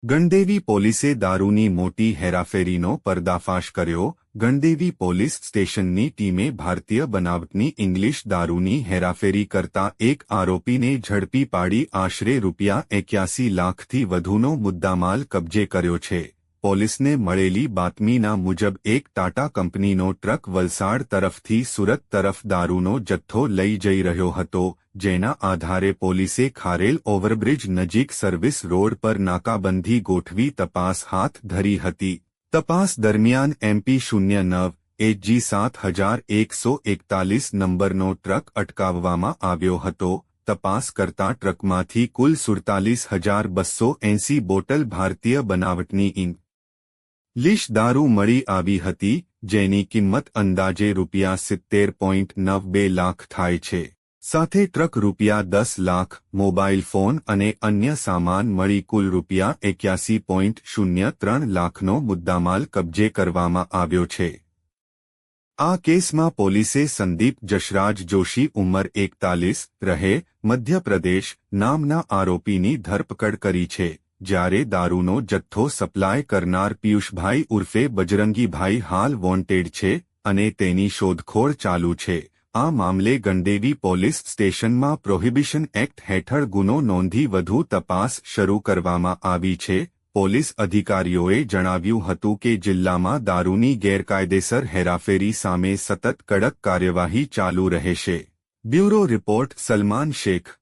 ગણદેવી પોલીસે દારૂની મોટી હેરાફેરીનો પર્દાફાશ કર્યો। ગણદેવી પોલીસ સ્ટેશનની ટીમે ભારતીય બનાવટની ઇંગ્લિશ દારૂની હેરાફેરી કરતા એક આરોપીને ઝડપી પાડી આશરે ₹81 લાખથી વધુનો મુદ્દામાલ કબજે કર્યો છે। પોલીસને મળેલી બાતમીના મુજબ એક ટાટા કંપનીનો ટ્રક વલસાડ તરફથી સુરત તરફ દારૂનો જથ્થો લઈ જઈ રહ્યો હતો, જેના આધારે પોલીસે ખારેલ ઓવરબ્રિજ નજીક સર્વિસ રોડ પર નાકાબંધી ગોઠવી તપાસ હાથ ધરી હતી। તપાસ દરમિયાન MP09 HG 7141 નંબરનો ટ્રક અટકાવવામાં આવ્યો હતો। તપાસ કરતા ટ્રકમાંથી કુલ 47,280 બોટલ ભારતીય બનાવટની ઇંગ્લિશ દારૂ મળી આવી હતી, જેની કિંમત અંદાજે ₹70.92 લાખ થાય છે। સાથે ટ્રક ₹10 લાખ, મોબાઈલ ફોન અને અન્ય સામાન મળી કુલ ₹81.03 લાખનો મુદ્દામાલ કબજે કરવામાં આવ્યો છે। આ કેસમાં પોલીસે સંદીપ જશરાજ જોશી ઉંમર 41 રહે, મધ્યપ્રદેશ નામના આરોપીની ધરપકડ કરી છે, જ્યારે દારૂનો જથ્થો સપ્લાય કરનાર પિયુષભાઈ ઉર્ફે બજરંગીભાઈ હાલ વોન્ટેડ છે અને તેની શોધખોળ ચાલુ છે। આ મામલે ગણદેવી પોલીસ સ્ટેશનમાં પ્રોહિબિશન એક્ટ હેઠળ ગુનો નોંધી વધુ તપાસ શરૂ કરવામાં આવી છે। પોલીસ અધિકારીઓએ જણાવ્યું હતું કે જિલ્લામાં દારૂની ગેરકાયદેસર હેરાફેરી સામે સતત કડક કાર્યવાહી ચાલુ રહેશે। Bureau report Salman Sheikh.